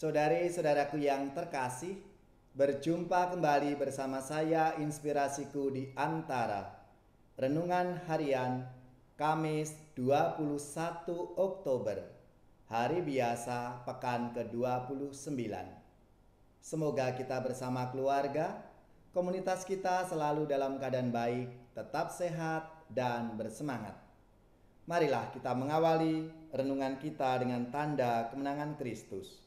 Saudari-saudaraku yang terkasih, berjumpa kembali bersama saya Inspirasiku di Antara. Renungan harian Kamis 21 Oktober, hari biasa pekan ke-29. Semoga kita bersama keluarga, komunitas kita selalu dalam keadaan baik, tetap sehat dan bersemangat. Marilah kita mengawali renungan kita dengan tanda kemenangan Kristus.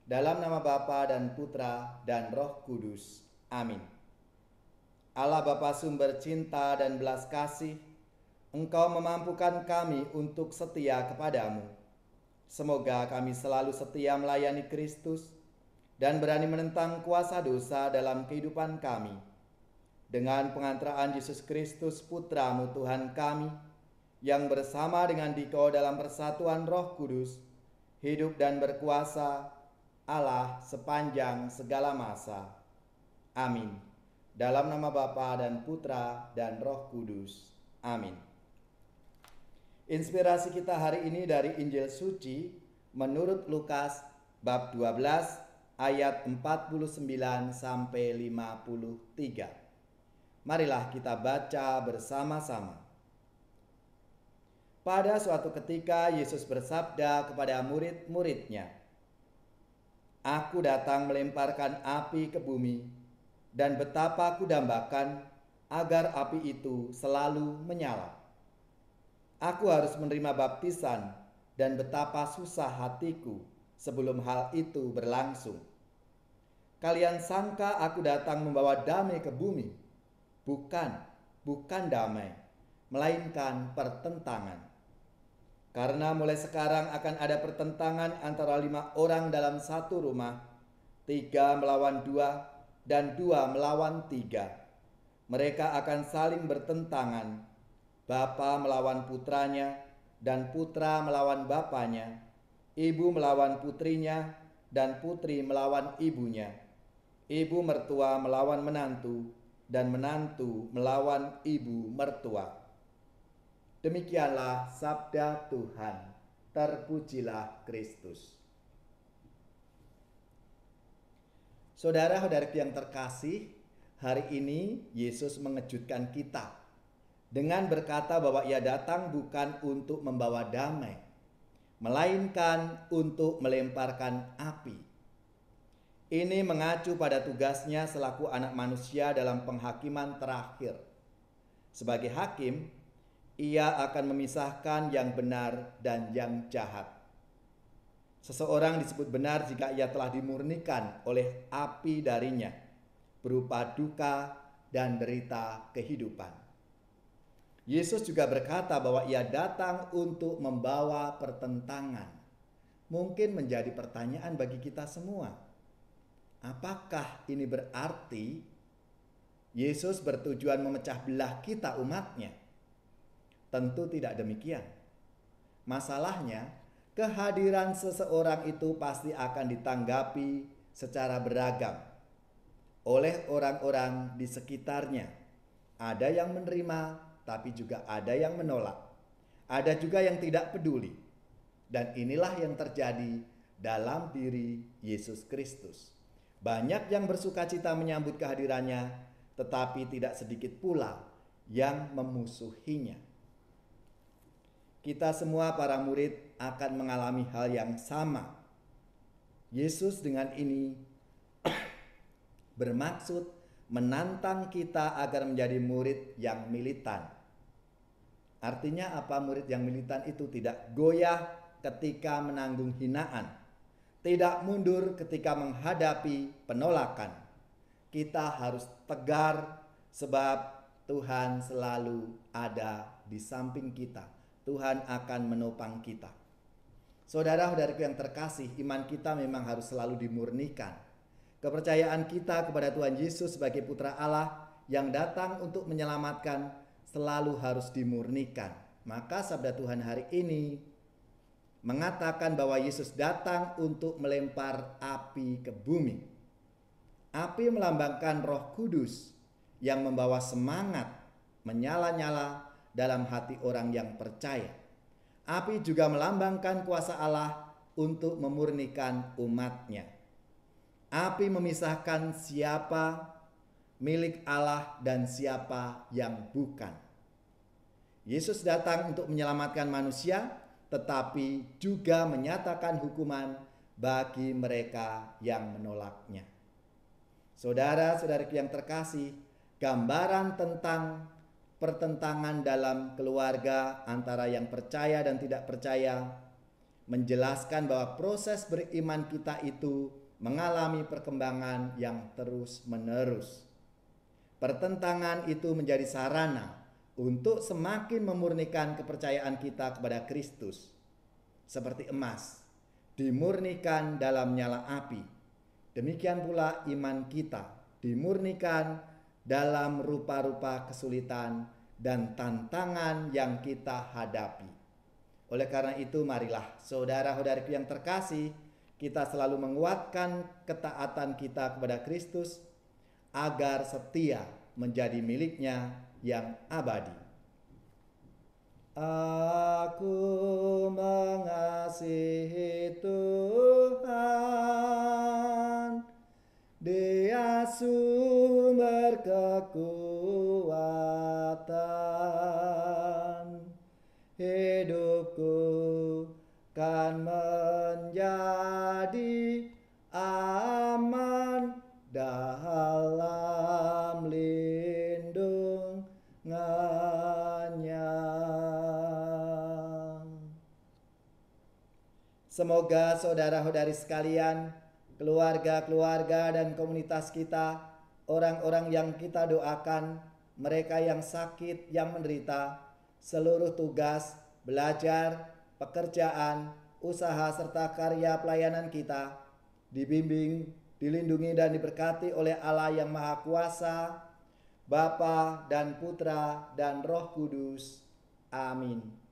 Dalam nama Bapa dan Putra dan Roh Kudus. Amin. Allah Bapa sumber cinta dan belas kasih, Engkau memampukan kami untuk setia kepadamu. Semoga kami selalu setia melayani Kristus dan berani menentang kuasa dosa dalam kehidupan kami. Dengan pengantaraan Yesus Kristus Putra-Mu Tuhan kami, yang bersama dengan Dikau dalam persatuan Roh Kudus, hidup dan berkuasa Allah sepanjang segala masa. Amin. Dalam nama Bapa dan Putra dan Roh Kudus. Amin. Inspirasi kita hari ini dari Injil Suci menurut Lukas bab 12 ayat 49 sampai 53. Marilah kita baca bersama-sama. Pada suatu ketika Yesus bersabda kepada murid-muridnya, "Aku datang melemparkan api ke bumi, dan betapa kudambakan agar api itu selalu menyala. Aku harus menerima baptisan, dan betapa susah hatiku sebelum hal itu berlangsung. Kalian sangka aku datang membawa damai ke bumi? Bukan damai, melainkan pertentangan. Karena mulai sekarang akan ada pertentangan antara 5 orang dalam satu rumah, 3 melawan 2, dan 2 melawan 3. Mereka akan saling bertentangan, bapa melawan putranya, dan putra melawan bapanya, ibu melawan putrinya, dan putri melawan ibunya, ibu mertua melawan menantu, dan menantu melawan ibu mertua." Demikianlah sabda Tuhan. Terpujilah Kristus. Saudara-saudaraku yang terkasih, hari ini Yesus mengejutkan kita dengan berkata bahwa Ia datang bukan untuk membawa damai, melainkan untuk melemparkan api. Ini mengacu pada tugasnya selaku anak manusia dalam penghakiman terakhir. Sebagai hakim, Ia akan memisahkan yang benar dan yang jahat. Seseorang disebut benar jika ia telah dimurnikan oleh api darinya, berupa duka dan derita kehidupan. Yesus juga berkata bahwa Ia datang untuk membawa pertentangan. Mungkin menjadi pertanyaan bagi kita semua. Apakah ini berarti Yesus bertujuan memecah belah kita umatnya? Tentu tidak demikian. Masalahnya, kehadiran seseorang itu pasti akan ditanggapi secara beragam oleh orang-orang di sekitarnya. Ada yang menerima, tapi juga ada yang menolak. Ada juga yang tidak peduli. Dan inilah yang terjadi dalam diri Yesus Kristus. Banyak yang bersukacita menyambut kehadirannya, tetapi tidak sedikit pula yang memusuhinya. Kita semua para murid akan mengalami hal yang sama. Yesus dengan ini bermaksud menantang kita agar menjadi murid yang militan. Artinya apa murid yang militan itu? Tidak goyah ketika menanggung hinaan, tidak mundur ketika menghadapi penolakan. Kita harus tegar sebab Tuhan selalu ada di samping kita. Tuhan akan menopang kita. Saudara-saudaraku yang terkasih, iman kita memang harus selalu dimurnikan. Kepercayaan kita kepada Tuhan Yesus sebagai Putra Allah yang datang untuk menyelamatkan selalu harus dimurnikan. Maka sabda Tuhan hari ini mengatakan bahwa Yesus datang untuk melempar api ke bumi. Api melambangkan Roh Kudus yang membawa semangat menyala-nyala dalam hati orang yang percaya. Api juga melambangkan kuasa Allah untuk memurnikan umatnya. Api memisahkan siapa milik Allah dan siapa yang bukan. Yesus datang untuk menyelamatkan manusia, tetapi juga menyatakan hukuman bagi mereka yang menolaknya. Saudara-saudariku yang terkasih, gambaran tentang pertentangan dalam keluarga antara yang percaya dan tidak percaya menjelaskan bahwa proses beriman kita itu mengalami perkembangan yang terus-menerus. Pertentangan itu menjadi sarana untuk semakin memurnikan kepercayaan kita kepada Kristus. Seperti emas dimurnikan dalam nyala api, demikian pula iman kita dimurnikan dalam rupa-rupa kesulitan dan tantangan yang kita hadapi. Oleh karena itu, marilah saudara-saudariku yang terkasih, kita selalu menguatkan ketaatan kita kepada Kristus agar setia menjadi miliknya yang abadi. Aku mengasihi Tuhan, Dia sumber kekuatan. Hidupku kan menjadi aman dalam lindungannya. Semoga saudara-saudari sekalian, keluarga-keluarga dan komunitas kita, orang-orang yang kita doakan, mereka yang sakit, yang menderita, seluruh tugas, belajar, pekerjaan, usaha serta karya pelayanan kita dibimbing, dilindungi dan diberkati oleh Allah yang Maha Kuasa, Bapa dan Putra dan Roh Kudus. Amin.